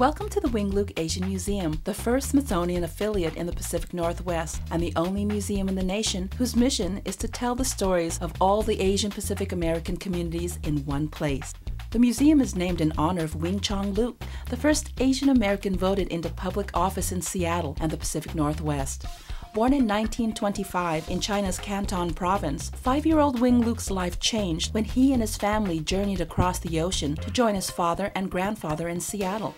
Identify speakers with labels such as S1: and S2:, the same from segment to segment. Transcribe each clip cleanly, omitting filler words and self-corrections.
S1: Welcome to the Wing Luke Asian Museum, the first Smithsonian affiliate in the Pacific Northwest and the only museum in the nation whose mission is to tell the stories of all the Asian Pacific American communities in one place. The museum is named in honor of Wing Chong Luke, the first Asian American voted into public office in Seattle and the Pacific Northwest. Born in 1925 in China's Canton province, 5-year-old Wing Luke's life changed when he and his family journeyed across the ocean to join his father and grandfather in Seattle.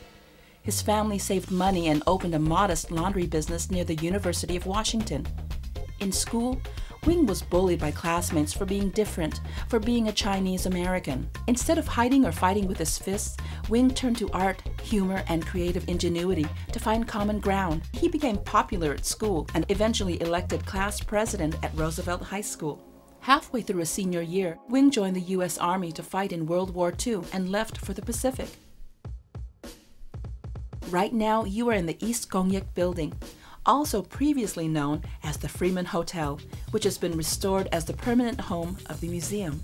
S1: His family saved money and opened a modest laundry business near the University of Washington. In school, Wing was bullied by classmates for being different, for being a Chinese American. Instead of hiding or fighting with his fists, Wing turned to art, humor, and creative ingenuity to find common ground. He became popular at school and eventually elected class president at Roosevelt High School. Halfway through his senior year, Wing joined the U.S. Army to fight in World War II and left for the Pacific. Right now, you are in the East Kongyek building, also previously known as the Freeman Hotel, which has been restored as the permanent home of the museum.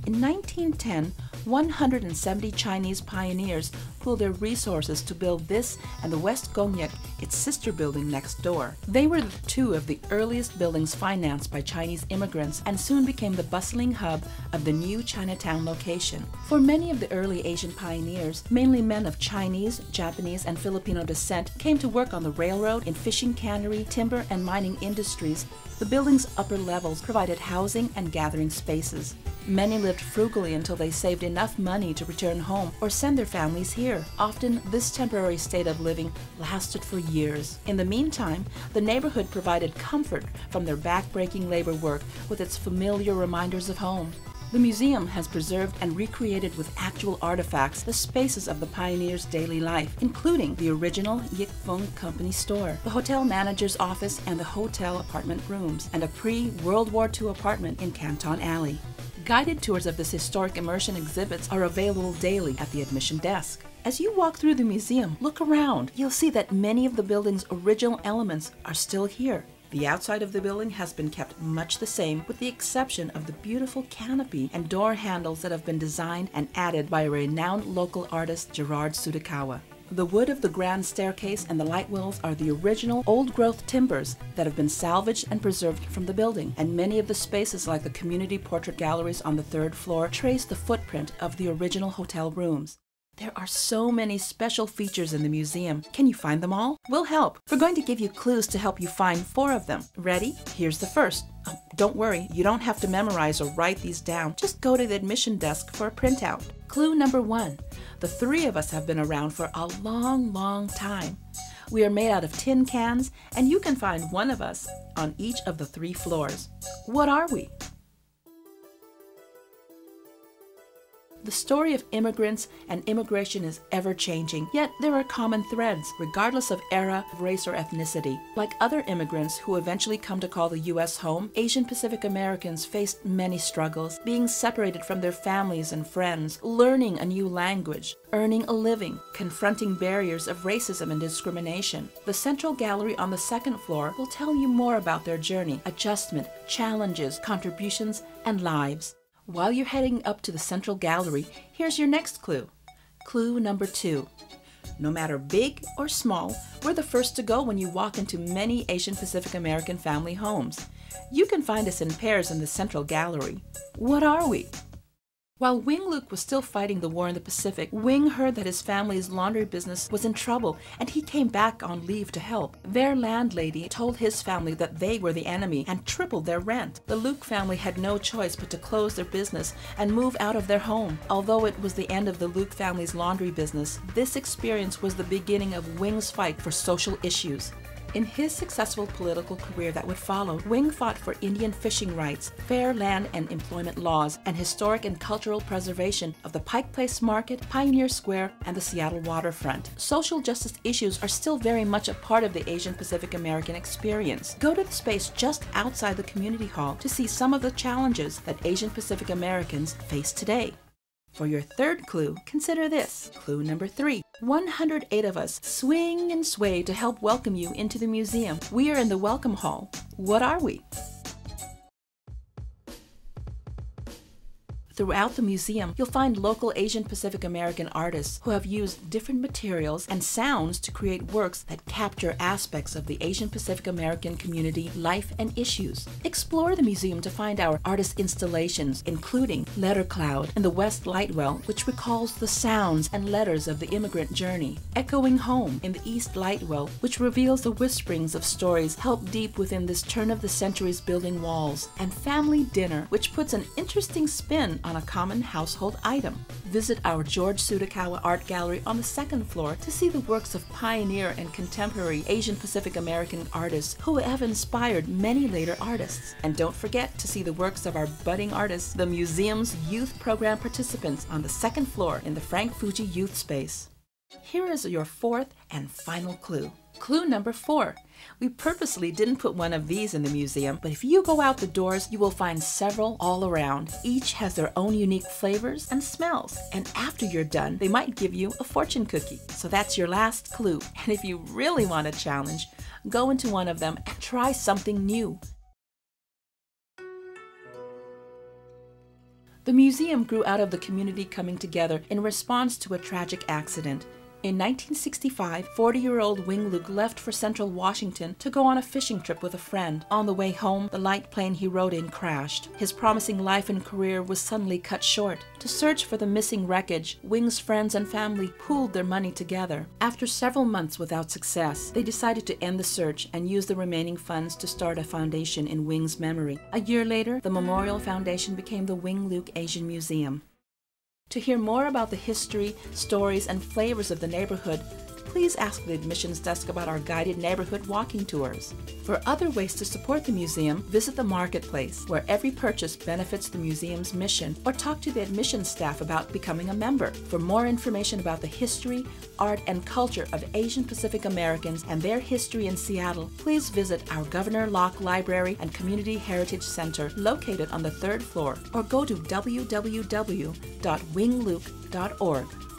S1: In 1910, 170 Chinese pioneers pooled their resources to build this and the West Kongyek, its sister building next door. They were two of the earliest buildings financed by Chinese immigrants and soon became the bustling hub of the new Chinatown location. For many of the early Asian pioneers, mainly men of Chinese, Japanese, and Filipino descent, came to work on the railroad, in fishing, cannery, timber, and mining industries. The building's upper levels provided housing and gathering spaces. Many lived frugally until they saved enough money to return home or send their families here. Often, this temporary state of living lasted for years. In the meantime, the neighborhood provided comfort from their back-breaking labor work with its familiar reminders of home. The museum has preserved and recreated with actual artifacts the spaces of the pioneers' daily life, including the original Yik Fung Company store, the hotel manager's office and the hotel apartment rooms, and a pre-World War II apartment in Canton Alley. Guided tours of this historic immersion exhibits are available daily at the admission desk. As you walk through the museum, look around. You'll see that many of the building's original elements are still here. The outside of the building has been kept much the same, with the exception of the beautiful canopy and door handles that have been designed and added by a renowned local artist, Gerard Tsutakawa. The wood of the grand staircase and the light wheels are the original old-growth timbers that have been salvaged and preserved from the building, and many of the spaces like the community portrait galleries on the 3rd floor trace the footprint of the original hotel rooms. There are so many special features in the museum. Can you find them all? We'll help. We're going to give you clues to help you find 4 of them. Ready? Here's the first. Oh, don't worry, you don't have to memorize or write these down. Just go to the admission desk for a printout. Clue number 1. The 3 of us have been around for a long time. We are made out of tin cans, and you can find one of us on each of the 3 floors. What are we? The story of immigrants and immigration is ever-changing, yet there are common threads, regardless of era, race, or ethnicity. Like other immigrants who eventually come to call the U.S. home, Asian Pacific Americans faced many struggles, being separated from their families and friends, learning a new language, earning a living, confronting barriers of racism and discrimination. The Central Gallery on the 2nd floor will tell you more about their journey, adjustment, challenges, contributions, and lives. While you're heading up to the Central Gallery, here's your next clue. Clue number 2. No matter big or small, we're the first to go when you walk into many Asian Pacific American family homes. You can find us in pairs in the Central Gallery. What are we? While Wing Luke was still fighting the war in the Pacific, Wing heard that his family's laundry business was in trouble and he came back on leave to help. Their landlady told his family that they were the enemy and tripled their rent. The Luke family had no choice but to close their business and move out of their home. Although it was the end of the Luke family's laundry business, this experience was the beginning of Wing's fight for social issues. In his successful political career that would follow, Wing fought for Indian fishing rights, fair land and employment laws, and historic and cultural preservation of the Pike Place Market, Pioneer Square, and the Seattle waterfront. Social justice issues are still very much a part of the Asian Pacific American experience. Go to the space just outside the community hall to see some of the challenges that Asian Pacific Americans face today. For your 3rd clue, consider this. Clue number 3. 108 of us swing and sway to help welcome you into the museum. We are in the Welcome Hall. What are we? Throughout the museum, you'll find local Asian Pacific American artists who have used different materials and sounds to create works that capture aspects of the Asian Pacific American community life and issues. Explore the museum to find our artist installations, including Letter Cloud in the West Lightwell, which recalls the sounds and letters of the immigrant journey. Echoing Home in the East Lightwell, which reveals the whisperings of stories held deep within this turn-of-the-centuries building walls. And Family Dinner, which puts an interesting spin on a common household item. Visit our George Tsutakawa Art Gallery on the second floor to see the works of pioneer and contemporary Asian Pacific American artists who have inspired many later artists. And don't forget to see the works of our budding artists, the museum's youth program participants, on the second floor in the Frank Fuji Youth Space. Here is your fourth and final clue. Clue number 4. We purposely didn't put one of these in the museum, but if you go out the doors, you will find several all around. Each has their own unique flavors and smells, and after you're done, they might give you a fortune cookie. So that's your last clue, and if you really want a challenge, go into one of them and try something new. The museum grew out of the community coming together in response to a tragic accident. In 1965, 40-year-old Wing Luke left for Central Washington to go on a fishing trip with a friend. On the way home, the light plane he rode in crashed. His promising life and career was suddenly cut short. To search for the missing wreckage, Wing's friends and family pooled their money together. After several months without success, they decided to end the search and use the remaining funds to start a foundation in Wing's memory. A year later, the Memorial Foundation became the Wing Luke Asian Museum. To hear more about the history, stories, and flavors of the neighborhood, please ask the admissions desk about our guided neighborhood walking tours. For other ways to support the museum, visit the marketplace, where every purchase benefits the museum's mission, or talk to the admissions staff about becoming a member. For more information about the history, art, and culture of Asian Pacific Americans and their history in Seattle, please visit our Governor Locke Library and Community Heritage Center located on the 3rd floor, or go to www.wingluke.org.